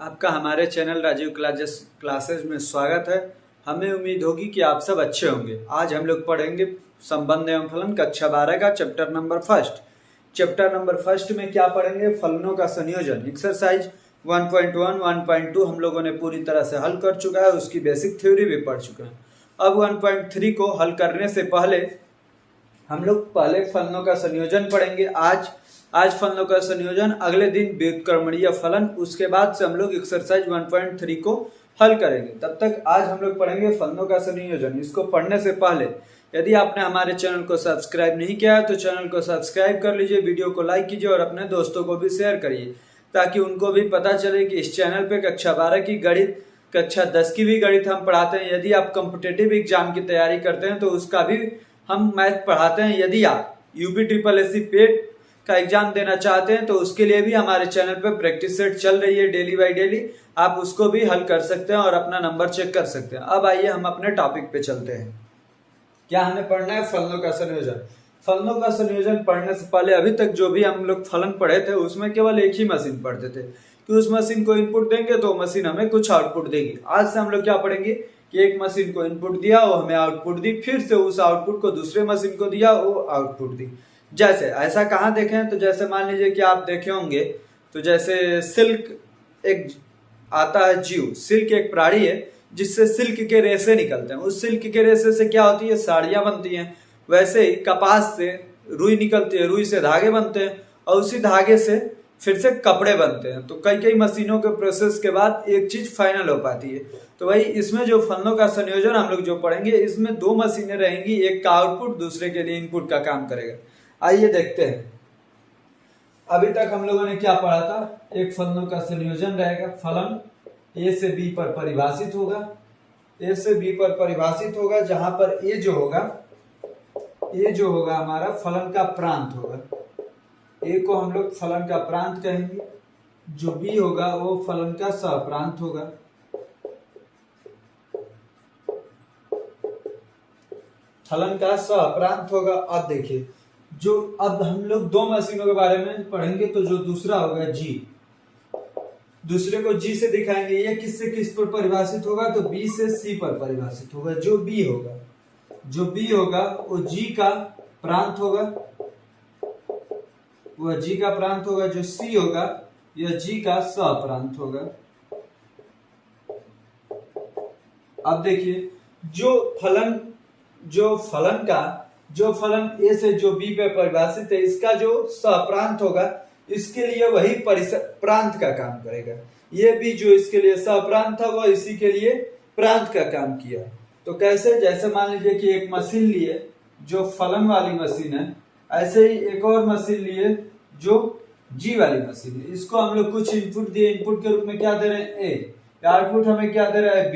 आपका हमारे channel Rajiv classes में स्वागत है। हमें उम्मीद होगी कि आप सब अच्छे होंगे। आज हम लोग पढ़ेंगे संबंध एवं फलन कक्षा 12 का chapter number first. Chapter number first में क्या पढ़ेंगे? फलनों का संयोजन। एक्सरसाइज 1.1 1.2 हम लोगों ने पूरी तरह से हल कर चुका है, उसकी बेसिक थ्योरी भी पढ़ चुके हैं। अब 1.3 को हल करने से पहले हम लोग पहले फलनों का संयोजन पढ़ेंगे। आज फलनों का संयोजन, अगले दिन व्युत्क्रमणीय फलन, उसके बाद से हम लोग एक्सरसाइज 1.3 को हल करेंगे। तब तक आज हम लोग पढ़ेंगे फलनों का संयोजन। इसको पढ़ने से पहले यदि आपने हमारे चैनल को सब्सक्राइब नहीं किया है तो चैनल को सब्सक्राइब कर लीजिए, वीडियो को लाइक कीजिए और अपने दोस्तों को भी शेयर करिए ताकि उनको भी पता चले कि इस चैनल पे कक्षा 12 की गणित, कक्षा 10 की भी गणित हम पढ़ाते हैं। यदि आप कॉम्पिटिटिव एग्जाम की तैयारी करते हैं तो उसका भी हम मैथ पढ़ाते हैं। यदि आप UPSSC पेट का एग्जाम देना चाहते हैं तो उसके लिए भी हमारे चैनल पर प्रैक्टिस सेट चल रही है डेली बाय डेली, आप उसको भी हल कर सकते हैं और अपना नंबर चेक कर सकते हैं। अब आइए हम अपने टॉपिक पे चलते हैं। क्या हमें पढ़ना है? फलनों का संयोजन। फलनों का संयोजन पढ़ने से पहले अभी तक जो भी हम लोग फलन पढ़े थे उसमें केवल एक ही मशीन पढ़ते थे कि उस मशीन को इनपुट देंगे तो मशीन हमें कुछ आउटपुट देगी। आज से हम लोग क्या पढ़ेंगे कि एक मशीन को इनपुट दिया, वो हमें आउटपुट दी, फिर से उस आउटपुट को दूसरे मशीन को दिया, वो आउटपुट दी। जैसे ऐसा कहाँ देखें तो जैसे मान लीजिए कि आप देखे होंगे तो जैसे सिल्क एक आता है जीव, सिल्क एक प्राणी है जिससे सिल्क के रेशे निकलते हैं। उस सिल्क के रेशे से क्या होती है? साड़ियां बनती हैं। वैसे ही कपास से रुई निकलती है, रुई से धागे बनते हैं और उसी धागे से फिर से कपड़े बनते हैं। तो कई मशीनों के प्रोसेस के बाद एक चीज फाइनल हो पाती है। तो वही इसमें जो फलनों का संयोजन हम लोग जो पढ़ेंगे, इसमें दो मशीनें रहेंगी, एक का आउटपुट दूसरे के लिए इनपुट का काम करेगा। आइए देखते हैं। अभी तक हम लोगों ने क्या पढ़ा था? एक फलनों का संयोजन रहेगा, फलन A से B पर परिभाषित होगा, A से B पर परिभाषित होगा, जहां पर A जो होगा हमारा फलन का प्रांत होगा। A को हम लोग फलन का प्रांत कहेंगे, जो B होगा वो फलन का सहप्रांत होगा। फलन का सहप्रांत होगा। अब देखिए, अब हम लोग दो मशीनों के बारे में पढ़ेंगे तो जो दूसरा होगा G, दूसरे को G से दिखाएंगे। ये किससे किस पर परिभाषित होगा? तो B से C पर परिभाषित होगा। जो B होगा वो G का प्रांत होगा, वह G का प्रांत होगा। जो C होगा यह G का सहप्रांत होगा। अब देखिए, जो फलन A से जो B पे परिभाषित है, इसका जो सहप्रांत होगा इसके लिए वही प्रांत का काम करेगा। ये भी जो इसके लिए सहप्रांत था वह इसी के लिए प्रांत का काम किया। तो कैसे? जैसे मान लीजिए कि एक मशीन लिए जो फलन वाली मशीन है, ऐसे ही एक और मशीन लिए जो G वाली मशीन है। इसको हम लोग कुछ इनपुट दिए, इनपुट के रूप में क्या दे रहे हैं? A। आउटपुट हमें क्या दे रहा है? B।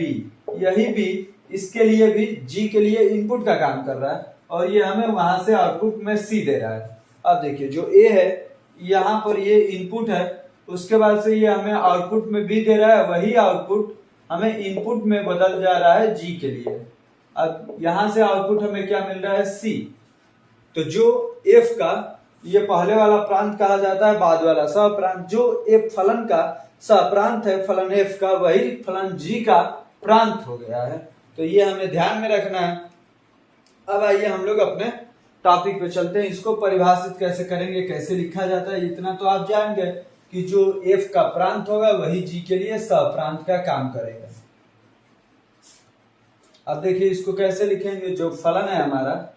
यही B इसके लिए भी G के लिए इनपुट का काम कर रहा है और ये हमें वहां से आउटपुट में C दे रहा है। अब देखिए, जो A है यहाँ पर ये इनपुट है, उसके बाद से ये हमें आउटपुट में B दे रहा है, वही आउटपुट हमें इनपुट में बदल जा रहा है G के लिए। अब यहां से आउटपुट हमें क्या मिल रहा है? C। तो जो F का, ये पहले वाला प्रांत कहा जाता है, बाद वाला सहप्रांत। जो F फलन का सहप्रांत है, फलन F का, वही फलन G का प्रांत हो गया है। तो ये हमें ध्यान में रखना है। अब आइए हम लोग अपने टॉपिक पे चलते हैं। इसको परिभाषित कैसे करेंगे, कैसे लिखा जाता है, इतना तो आप जान गए कि जो F का प्रांत होगा वही G के लिए सहप्रांत का काम करेगा। अब देखिए इसको कैसे लिखेंगे। जो फलन है हमारा,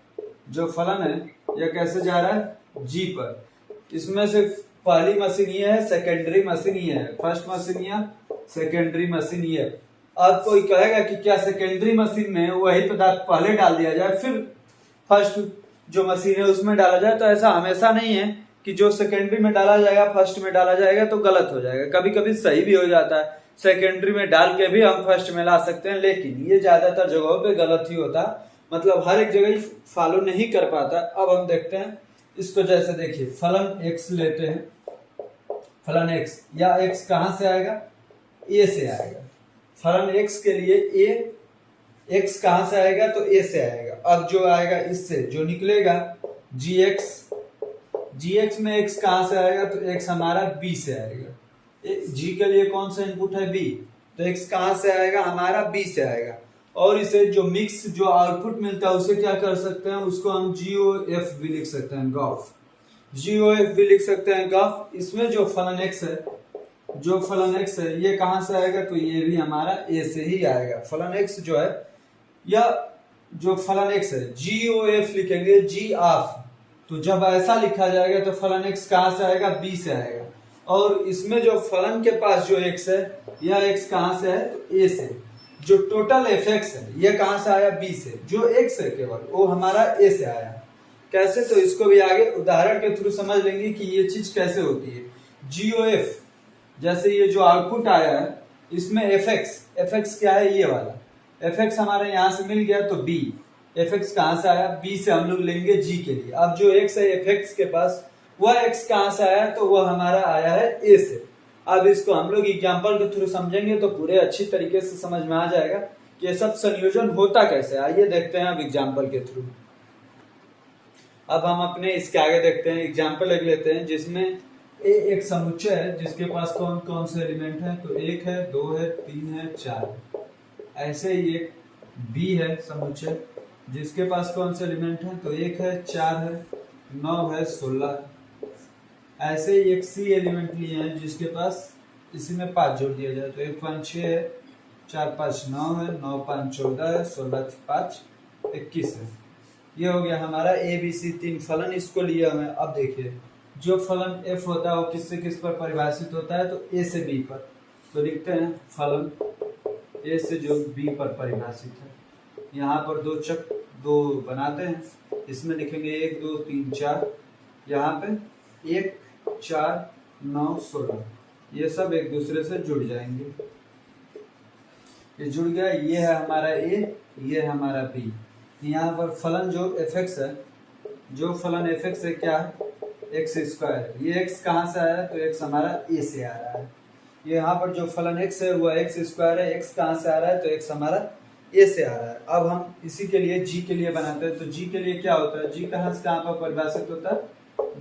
जो फलन है यह कैसे जा रहा है? G पर। इसमें से पहली मशीन ये है, सेकेंडरी मशीन ये है, फर्स्ट मशीन या सेकेंडरी मशीन ये है। अब कोई कहेगा कि क्या सेकेंडरी मशीन में वही पदार्थ पहले डाल दिया जाए फिर फर्स्ट जो मशीन है उसमें डाला जाए? तो ऐसा हमेशा नहीं है कि जो सेकेंडरी में डाला जाएगा फर्स्ट में डाला जाएगा तो गलत हो जाएगा। कभी कभी सही भी हो जाता है, सेकेंडरी में डाल के भी हम फर्स्ट में ला सकते हैं, लेकिन ये ज्यादातर जगहों पे गलत ही होता, मतलब हर एक जगह ही फॉलो नहीं कर पाता। अब हम देखते हैं इसको। जैसे देखिए, फलन x लेते हैं, फलन x, या x कहां से आएगा? A से आएगा। फलन x के लिए x कहां से आएगा? तो A से आएगा। अब जो आएगा इससे जो निकलेगा gx में x कहां से आएगा? तो x हमारा B से आएगा। जी के लिए कौन सा इनपुट है बी, तो x कहां से आएगा हमारा बी से आएगा। और इसे जो मिक्स जो आउटपुट मिलता है उसे क्या कर सकते हैं, उसको हम GOF भी लिख सकते हैं, गॉफ, GOF भी लिख सकते हैं गॉफ। इसमें जो फलन x है, जो फलन x है ये कहां से आएगा, तो ये भी हमारा a से ही आएगा। फलन x जो है या जो फलन x है GOF लिखेंगे जी ऑफ, तो जब ऐसा लिखा जाएगा तो फलन x कहां से आएगा, b से आएगा। और इसमें जो फलन के पास जो x है यह x कहां से है, तो a से। जो टोटल fx है ये कहां से आया, b से। जो x है केवल वो हमारा a से आया। कैसे, तो इसको भी आगे उदाहरण के थ्रू समझ लेंगे कि ये चीज कैसे होती है। GOF जैसे ये जो आउटपुट आया है इसमें fx क्या है, ये वाला fx हमारे यहाँ से मिल गया, तो b fx कहां से आया, b से हम लोग लेंगे g के लिए। अब जो x है fx के पास वह x कहां से आया, तो वह हमारा आया है a से। अब इसको हम लोग एग्जाम्पल के थ्रू समझेंगे तो पूरे अच्छी तरीके से समझ में आ जाएगा कि ये सब संयोजन होता कैसे। आइए देखते हैं अब एग्जाम्पल के थ्रू। अब हम अपने इसके आगे देखते हैं, एग्जाम्पल एक लेते हैं जिसमें ए एक समुच्चय है जिसके पास कौन कौन से एलिमेंट है, तो 1 है, 2 है, 3 है, 4। ऐसे ही एक बी है समुच्चय जिसके पास कौन से एलिमेंट है, तो 1 है, 4 है, 9 है, 16। ऐसे ही एक सी एलिमेंट लिए हैं जिसके पास इसी में 5 जोड़ दिया जाए, तो 1 5 6 है, 4 5 9 है, 9 5 14 है, 16 5 21 है। ये हो गया हमारा ए बी सी 3 फलन, इसको लिया हमें। अब देखिए जो फलन f होता है वो किससे किस पर परिभाषित होता है, तो a से b पर। तो लिखते हैं फलन a से जो b पर परिभाषित है। यहाँ पर दो बनाते हैं, इसमें लिखेंगे 1 2 3 4, यहाँ पे 1 4 9 16, ये सब एक दूसरे से जुड़ जाएंगे। ये जुड़ गया, ये है हमारा a, ये है हमारा b। यहाँ पर फलन जो fx है, जो फलन fx है क्या है, एक्स स्क्वायर। ये x कहाँ से आया है, तो x हमारा a से आ रहा है। ये यहाँ पर जो फलन x है वो एक्स स्क्वायर है, x कहाँ से आ रहा है, तो x हमारा a से आ रहा है। अब हम इसी के लिए g के लिए बनाते हैं, तो g के लिए क्या होता है, g कहाँ से कहाँ पर परिभाषित होता है,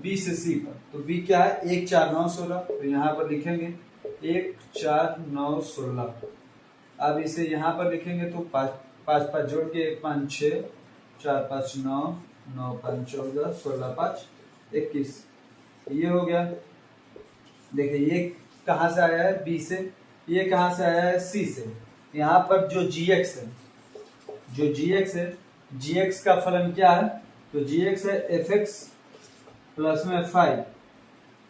b से c पर। तो b क्या है, 1 4 9 16, तो यहाँ पर लिखेंगे 1 4 9 16। अब इसे यहाँ पर लिखेंगे तो 5 5 जोड़ के 1 5 6, 4 5 9, 9 5 14, 16 5 21। ये हो गया। देखिए ये कहाँ से आया है, बी से, ये कहाँ से आया है, सी से। यहाँ पर जो gx है, जो gx है, gx का फलन क्या है, तो gx है fx प्लस में 5,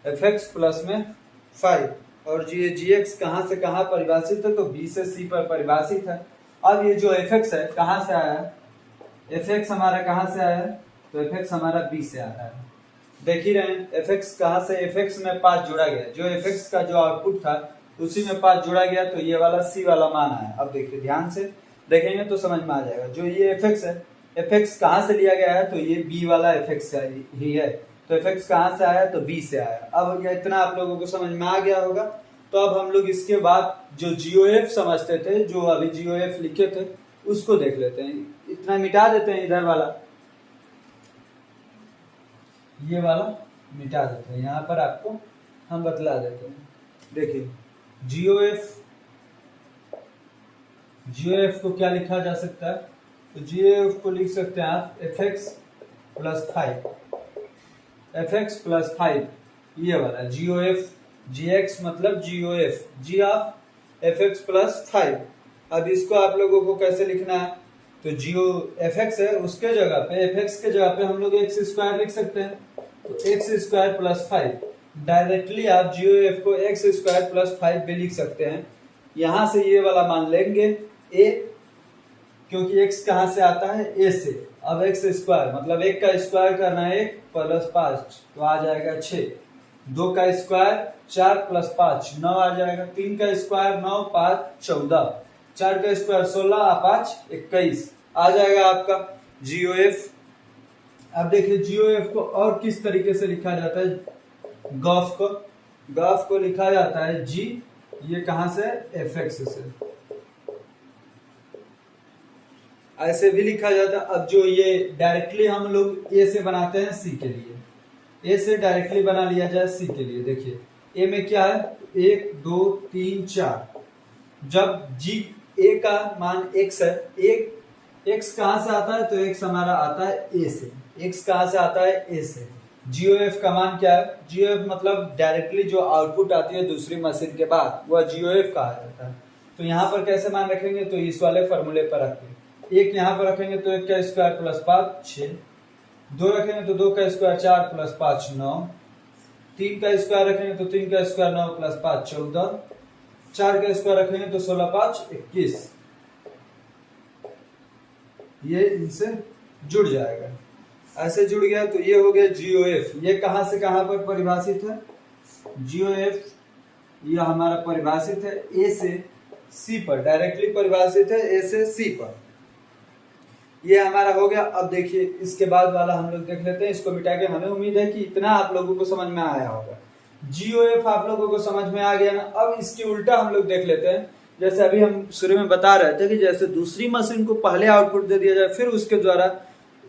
fx प्लस में 5। और ये gx कहाँ से कहाँ परिभाषित है, तो b से c पर परिभाषित है। अब ये जो fx है कहाँ से आया है, fx हमारा कहाँ से आया है, तो fx हमारा b से आ रहा है। देख ही रहे हैं fx कहाँ से, fx में 5 जोड़ा गया, जो fx का जो आउटपुट था उसी में 5 जोड़ा गया, तो ये वाला c वाला मान आया। अब देखिए ध्यान से देखेंगे तो समझ में आ जाएगा। जो ये fx है, fx कहाँ से लिया गया है, तो ये b वाला fx ही है, तो fx कहाँ से आया, तो b से आया। अब ये इतना आप लोगों को समझ में आ गया होगा। तो अब हम लोग इसके बाद जो GOF समझते थे, जो अभी GOF लिखे थे उसको देख लेते हैं। इतना मिटा देते हैं, इधर वाला ये वाला मिटा देते हैं, यहाँ पर आपको हम बतला देते हैं। देखिए GOF को क्या लिखा जा सकता है, तो GOF को लिख सकते हैं आप fx प्लस 5, fx प्लस 5, ये वाला GOF, gx मतलब GOF, g of fx plus 5। अब इसको आप लोगों को कैसे लिखना है, तो fx है उसके जगह पे, fx के जगह पे हम लोग x स्क्वायर लिख सकते हैं, तो x स्क्वायर प्लस 5। डायरेक्टली आप GOF को x स्क्वायर प्लस 5 भी लिख सकते हैं। यहाँ से ये वाला मान लेंगे a, क्योंकि x कहाँ से आता है, a से। अब x स्क्वायर मतलब 1 का स्क्वायर करना है 1 प्लस 5, तो आ जाएगा 6। 2 का स्क्वायर 4 प्लस 5 9 आ जाएगा। 3 का स्क्वायर 9 5 14, 4 का स्क्वायर 16 5 21 आ जाएगा आपका GOF। अब देखिए GOF को और किस तरीके से लिखा जाता है, गॉफ को लिखा जाता है G, ये कहां से, fx से, ऐसे भी लिखा जाता है। अब जो ये डायरेक्टली हम लोग a से बनाते हैं c के लिए, a से डायरेक्टली बना लिया जाए c के लिए। देखिए ए में क्या है, 1 2 3 4। जब जी ए का मान x है, x कहां से आता है, तो x हमारा आता है ए से। x कहां से आता है, ए से। GOF का मान क्या है, GOF मतलब डायरेक्टली जो आउटपुट आती है दूसरी मशीन के बाद, वह GOF कहा जाता है। तो यहाँ पर कैसे मान रखेंगे, तो इस वाले फॉर्मूले पर रखेंगे। एक यहाँ पर रखेंगे तो 1 का स्क्वायर प्लस 5 6, 2 रखेंगे तो 2 का स्क्वायर 4 प्लस 5 9, 3 का स्क्वायर रखेंगे तो 3 का स्क्वायर 9 प्लस 5 14, 4 का स्क्वायर रखेंगे तो 16 5 21। ये इनसे जुड़ जाएगा। ऐसे जुड़ गया तो ये हो गया GOF। ये कहां से कहां पर परिभाषित है, GOF ये हमारा परिभाषित है ए से सी पर, डायरेक्टली परिभाषित है ए से सी पर। ये हमारा हो गया। अब देखिए इसके बाद वाला हम लोग देख लेते हैं, इसको मिटा के। हमें उम्मीद है कि इतना आप लोगों को समझ में आया होगा। GOF आप लोगों को समझ में आ गया ना। अब इसकी उल्टा हम लोग देख लेते हैं। जैसे अभी हम शुरू में बता रहे थे कि जैसे दूसरी मशीन को पहले आउटपुट दे दिया जाए, फिर उसके द्वारा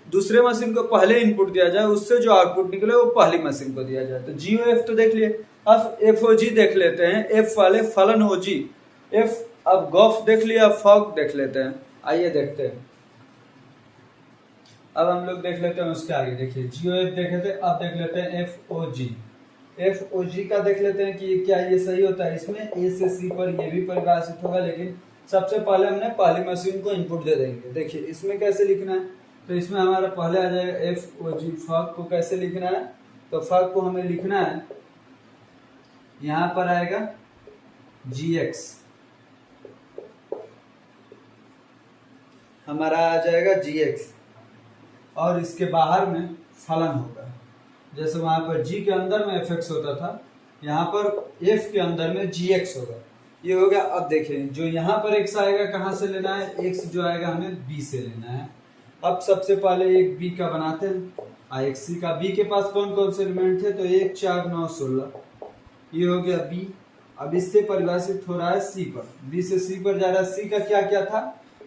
दूसरे मशीन को पहले इनपुट दिया जाए, उससे जो आउटपुट निकले वो पहली मशीन को दिया जाए। तो GOF तो देख लिए। अब FOG देख लेते हैं। F वाले फलन OG, F। अब गॉफ देख लिया, फॉग देख लेते हैं। आइए देखते हैं। अब हम लोग देख लेते हैं उसके आगे। देखिए GOF देखे थे, अब देख लेते हैं FOG। FOG का देख लेते हैं कि क्या ये सही होता है। इसमें ए से सी पर ये भी परिभाषित होगा, लेकिन सबसे पहले हमने पहली मशीन को इनपुट दे देंगे। देखिए इसमें कैसे लिखना है, तो इसमें हमारा पहले आ जाएगा FOG। फॉग को कैसे लिखना है, तो फॉग को हमें लिखना है, यहां पर आएगा GX, हमारा आ जाएगा GX, और इसके बाहर में फलन होगा। जैसे वहां पर G के अंदर में FX होता था, यहाँ पर F के अंदर में GX होगा। ये हो गया। अब देखें जो यहाँ पर X आएगा कहाँ से लेना है, X जो आएगा हमें B से लेना है। अब सबसे पहले एक B का बनाते हैं, XC का। B के पास कौन कौन से एलिमेंट थे, तो 1 4 9 16। ये हो गया B। अब इससे परिभाषित हो रहा है C पर, B से C पर जा रहा है। C का क्या क्या था,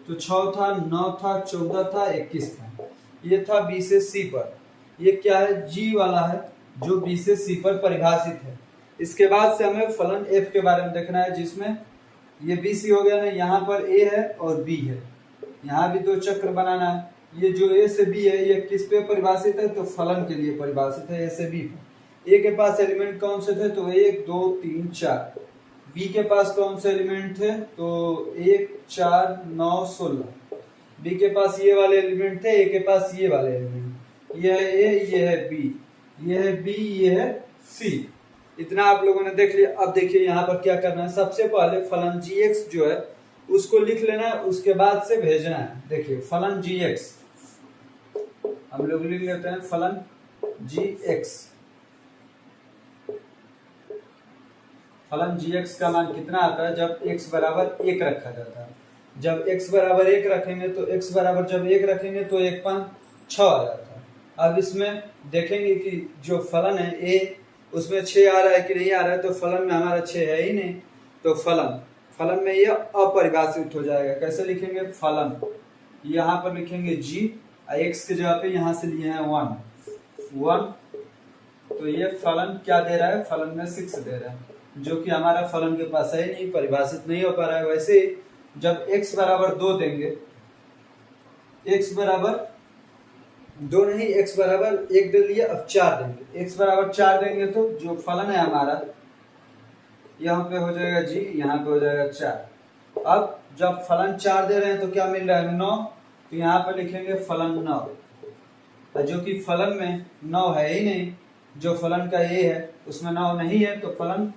तो 6 था, 9 था, 14 था, 21 था। ये था B से C पर। ये क्या है, G वाला है जो B से C पर परिभाषित है। इसके बाद से हमें फलन F के बारे में देखना है, जिसमें ये BC हो गया ना, यहाँ पर A है और B है, यहाँ भी 2 चक्र बनाना है। ये जो A से B है ये किस पे परिभाषित है, तो फलन के लिए परिभाषित है, A से B पर। A के पास एलिमेंट कौन से थे, तो 1 2 3 4। B के पास कौन से एलिमेंट थे, तो 1 4 9 16। B के पास ये वाले एलिमेंट थे, A के पास ये वाले एलिमेंट। ये है A, ये है B, ये है B, ये है C। इतना आप लोगों ने देख लिया। अब देखिए यहाँ पर क्या करना है, सबसे पहले फलन GX जो है उसको लिख लेना है, उसके बाद से भेजना है। देखिए फलन GX हम लोग लिख लेते हैं, फलन GX। फलन GX का मान कितना आता है, जब x बराबर 1 रखा जाता है। जब x बराबर 1 रखेंगे तो x बराबर जब 1 रखेंगे तो 1 5 6 आ जाता है। अब इसमें देखेंगे कि जो फलन है A, उसमें 6 आ रहा है कि नहीं आ रहा है, तो फलन में हमारा 6 है ही नहीं, तो फलन में ये अपरिभाषित हो जाएगा। कैसे लिखेंगे, फलन यहाँ पर लिखेंगे G, x के जगह पे यहाँ से लिए हैं 1, तो ये फलन क्या दे रहा है, फलन में 6 दे रहा है, जो कि हमारा फलन के पास है ही नहीं, परिभाषित नहीं हो पा रहा है। वैसे ही जब x बराबर 2 देंगे, x बराबर 2 नहीं, x बराबर 1 दे लिए, अब 4 देंगे। x बराबर 4 देंगे तो जो फलन है हमारा यहाँ पे हो जाएगा G, यहाँ पे हो जाएगा 4। अब जब फलन 4 दे रहे हैं तो क्या मिल रहा है, 9, तो यहाँ पे लिखेंगे फलन 9, जो कि फलन में 9 है ही नहीं। जो फलन का A है उसमें 9 नहीं है, तो फलन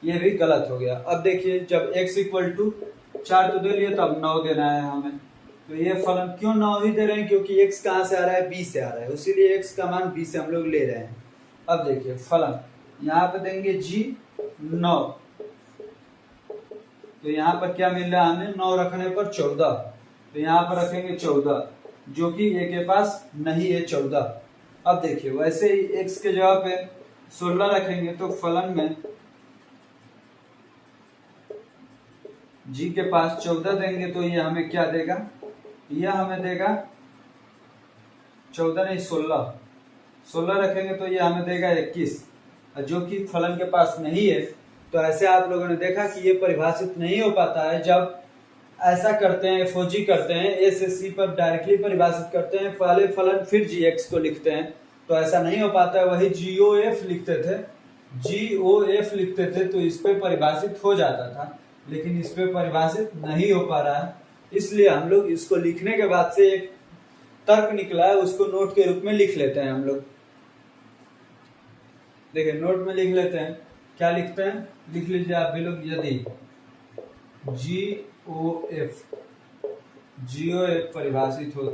ये भी गलत हो गया। अब देखिए जब x इक्वल टू 4 तो दे लिए, तो अब 9 देना है हमें। तो ये फलन क्यों 9 ही दे रहे हैं, क्योंकि x कहाँ से आ रहा है, b से आ रहा है, इसीलिए x का मान b से हम लोग ले रहे हैं। अब देखिए फलन यहाँ पे देंगे G 9, तो यहाँ पर क्या मिल रहा है हमें, 9 रखने पर 14, तो यहाँ पर रखेंगे 14, जो कि a के पास नहीं है 14। अब देखिए वैसे ही x के जगह पे 16 रखेंगे, तो फलन में G के पास 14 देंगे, तो ये हमें क्या देगा, यह हमें देगा 14 नहीं 16 रखेंगे तो ये हमें देगा 21, जो कि फलन के पास नहीं है। तो ऐसे आप लोगों ने देखा कि ये परिभाषित नहीं हो पाता है। जब ऐसा करते हैं, एफओजी करते हैं, ए से सी पर डायरेक्टली परिभाषित करते हैं, पहले फलन फिर जीएक्स को लिखते हैं, तो ऐसा नहीं हो पाता है। वही जीओएफ लिखते थे तो इस पे परिभाषित हो जाता था, लेकिन इस पे परिभाषित नहीं हो पा रहा है। इसलिए हम लोग इसको लिखने के बाद से एक तर्क निकला है, उसको नोट के रूप में लिख लेते हैं हम लोग। देखिए नोट में लिख लेते हैं, क्या लिखते हैं, लिख लीजिए आप भी लोग। यदि जीओएफ परिभाषित हो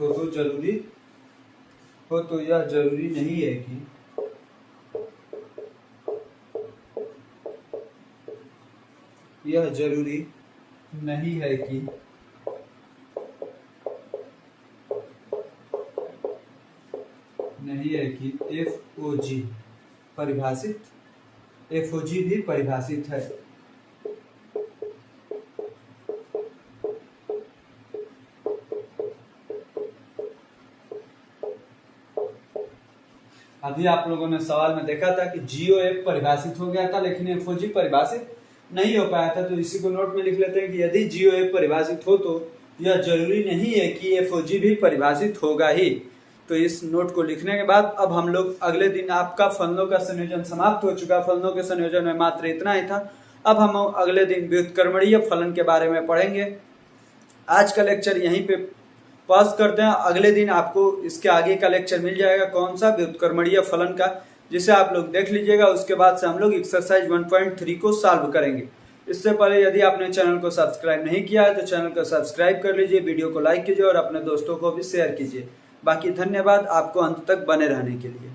तो जरूरी हो तो यह जरूरी नहीं है कि एफओजी भी परिभाषित है। अभी आप लोगों ने सवाल में देखा था कि जीओएफ परिभाषित हो गया था, लेकिन एफओजी परिभाषित नहीं हो पाया था। तो इसी को नोट में लिख लेते हैं कि यदि जीओएफ परिभाषित हो तो यह जरूरी नहीं है कि एफओजी भी परिभाषित होगा ही। तो इस नोट को लिखने के बाद अब हम लोग अगले दिन, आपका फलनों का संयोजन समाप्त हो चुका। फलनों के संयोजन में मात्र इतना ही था। अब हम अगले दिन व्युत्क्रमणीय फलन के बारे में पढ़ेंगे। आज का लेक्चर यहीं पे पॉज करते हैं। अगले दिन आपको इसके आगे का लेक्चर मिल जाएगा, कौन सा, व्युत्क्रमणीय फलन का, जिसे आप लोग देख लीजिएगा। उसके बाद से हम लोग एक्सरसाइज 1.3 को सॉल्व करेंगे। इससे पहले यदि आपने चैनल को सब्सक्राइब नहीं किया है तो चैनल को सब्सक्राइब कर लीजिए, वीडियो को लाइक कीजिए और अपने दोस्तों को भी शेयर कीजिए। बाकी धन्यवाद आपको अंत तक बने रहने के लिए।